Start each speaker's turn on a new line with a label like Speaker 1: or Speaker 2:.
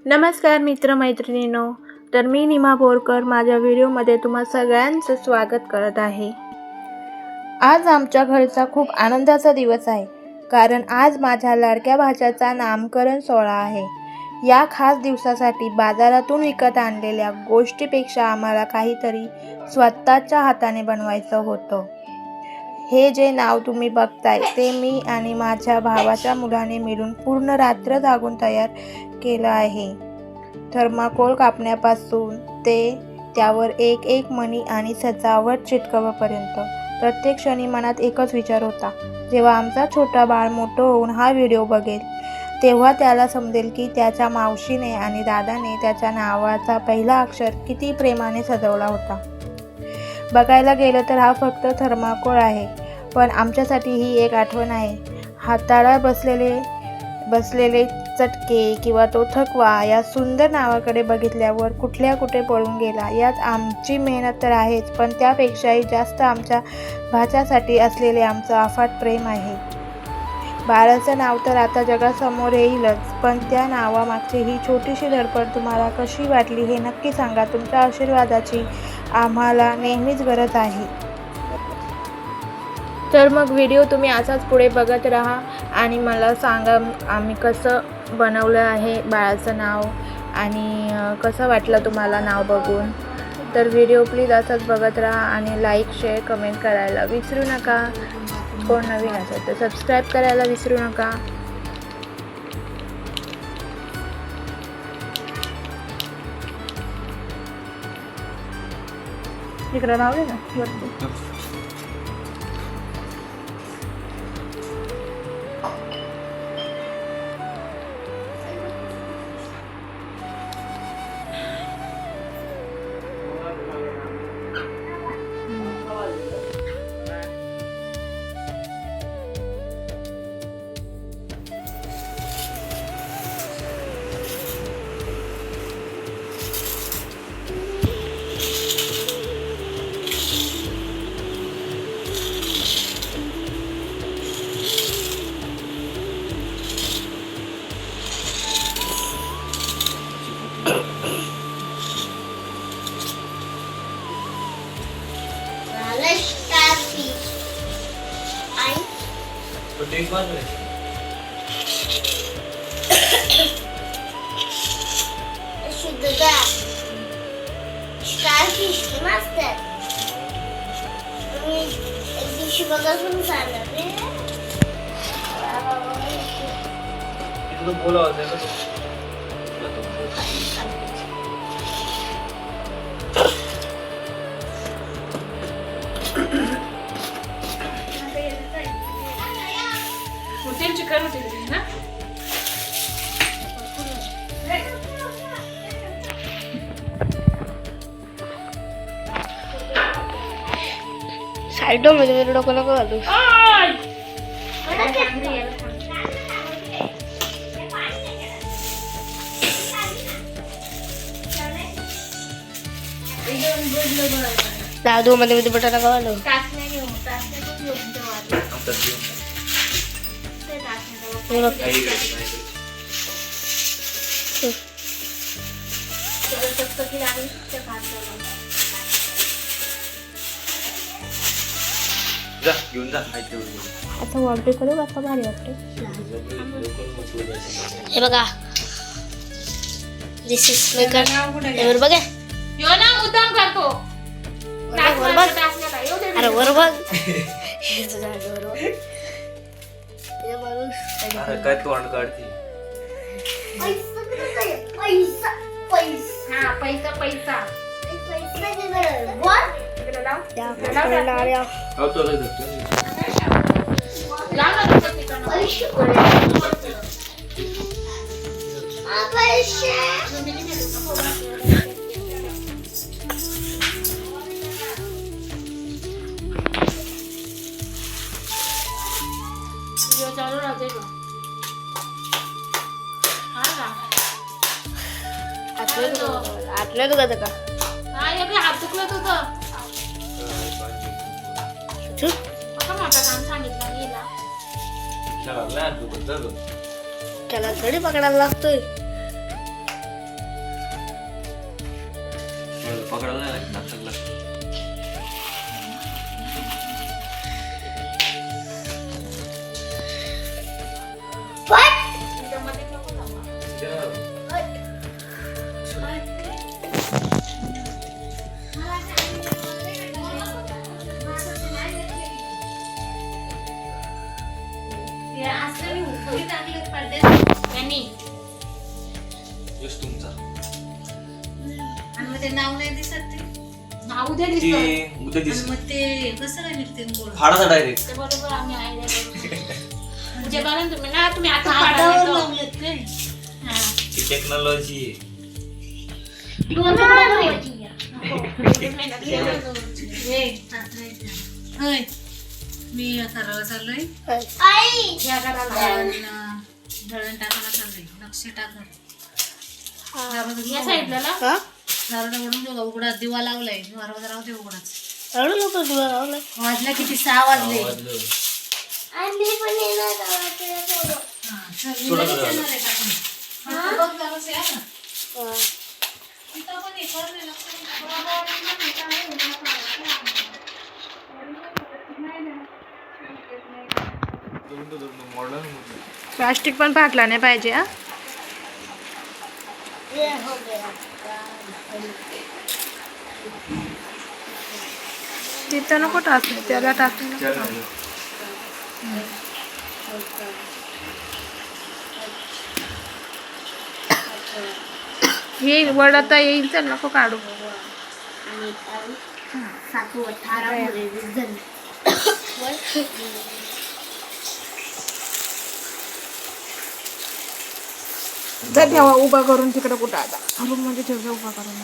Speaker 1: नमस्कार मित्रमैत्रिणींनो, तर मी निमा बोरकर माझ्या व्हिडिओमध्ये तुम्हा सगळ्यांचं स्वागत करत आहे। आज आमच्या घरचा खूप आनंदाचा दिवस आहे, कारण आज माझ्या लाडक्या भाच्याचा नामकरण सोहळा आहे। या खास दिवसासाठी बाजारातून विकत आणलेल्या गोष्टीपेक्षा आम्हाला काहीतरी स्वतःच्या हाताने बनवायचं होतं। हे जे नाव तुम्ही बघताय ते मी आणि माझ्या भावाच्या मुलाने मिळून पूर्ण रात्र जागून तयार केलं आहे। थर्माकोल कापण्यापासून ते त्यावर एक एक मणी आणि सजावट चिटकवपर्यंत प्रत्येक क्षणी मनात एकच विचार होता, जेव्हा आमचा छोटा बाळ मोठं होऊन हा व्हिडिओ बघेल तेव्हा त्याला समजेल की त्याच्या मावशीने आणि दादाने त्याच्या नावाचा पहिला अक्षर किती प्रेमाने सजवला होता। बघायला गेलं तर हा फक्त थर्माकोल आहे, पण आमच्यासाठी ही एक आठवण आहे। हाताला बसलेले चटके किंवा तो थकवा या सुंदर नावाकडे बघितल्यावर कुठे पळून गेला। यात आमची मेहनत तर आहेच, पण त्यापेक्षाही जास्त आमच्या भाच्यासाठी असलेले आमचं अफाट प्रेम आहे। बाळाचं नाव तर आता जगासमोर येईलच, पण त्या नावामागची ही छोटीशी धडपड तुम्हाला कशी वाटली हे नक्की सांगा। तुमच्या आशीर्वादाची आम्हाला नेहमीच गरज आहे। तर मग व्हिडिओ तुम्ही असाच पुढे बघत राहा आणि मला सांगा आम्ही कसं बनवलं आहे बाळाचं नाव आणि कसं वाटलं तुम्हाला नाव बघून। तर व्हिडिओ प्लीज असाच बघत राहा आणि लाईक शेअर कमेंट करायला विसरू नका। कोण नवीन असेल तर सबस्क्राईब करायला विसरू नका। इकडं नाव आहे ना वरती।
Speaker 2: Starfish master. एक दिवशी बघासून सांगणार रे.
Speaker 3: इथं बोला होतं ना.
Speaker 4: होटेल चिकन होटेल ना.
Speaker 2: साइडों में मेरे डोको लगा दो। दादू मध्ये मध्ये बटाटा लगा लो।
Speaker 3: जा घेऊन जा खायचं
Speaker 1: आता वॉलपेपर कसा भारी वाटते।
Speaker 2: हे बघा, दिस इज मेकर। हे बघा,
Speaker 4: यो ना मुद्दाम करतो।
Speaker 2: अरे वर बघ, हे तुझा वर हे माणूस
Speaker 3: अरे काय तोंड काढती।
Speaker 2: पैसा
Speaker 4: हा पैसा पैसा
Speaker 3: हो तो लय धरतो।
Speaker 4: लाव ना तुझं ठिकाण। व्हिडिओ चालू राहते का? हा ना.
Speaker 2: आतलं तू का
Speaker 4: हा एवढे हात दुखलं तुझं. कसं मोठं काम सांगितलं गेला.
Speaker 3: चला लय दुखत झालं।
Speaker 2: त्याला थोडी पकडायला लागतोय।
Speaker 3: पकडायला नाही लागत नाटकला.
Speaker 4: त्यांनी
Speaker 3: Just तुमचा
Speaker 5: आणि मग ते नाव नाही दिसत ते
Speaker 4: नाव उद्या
Speaker 3: ते
Speaker 4: दिसतं.
Speaker 3: उद्या
Speaker 5: आणि
Speaker 3: दिसत
Speaker 5: मग ते कसं काय निघते गोळ
Speaker 3: फाडाचा डायरेक्ट.
Speaker 4: ते बरोबर आम्ही आयडिया करू. म्हणजे बघा ना तुम्ही ना तुम्ही आता
Speaker 5: हातावर
Speaker 4: पाडायला
Speaker 5: लावलेत काय
Speaker 4: हा.
Speaker 3: ही टेक्नॉलॉजी
Speaker 5: हे हात नाही ते. होय मी करायला चाललोय
Speaker 4: या घराला.
Speaker 5: दळण टाकायला चाललोय लक्ष टाका
Speaker 4: या साईडला ना.
Speaker 5: दारोडा ओढून देऊ का? उघडा दिवा लावलाय वारवा राहू दे उघडाच
Speaker 2: एवढं लवकर दिवा लावलाय.
Speaker 5: वाजला किती 6 वाजले
Speaker 3: वाजलं.
Speaker 2: आणि पण येणार गावाकडे.
Speaker 5: हा, चल, मी लगेच येणार आहे टाकून. हा, बघ जरासं या ना. तिथं पण हे कर रे, लक्ष
Speaker 3: मॉडर्न
Speaker 1: प्लास्टिक पण फाटला नाही पाहिजे हा.
Speaker 2: ये हो गया.
Speaker 1: तिथं नको टाकू त्याला टाकू नको. येईल वडता येईल तर नको काढू.
Speaker 2: आणि 7 18 मध्ये झाली.
Speaker 1: तर ठेवा उभा करून तिकडे कुठं आता रूम मध्ये ठेवजा उभा करून.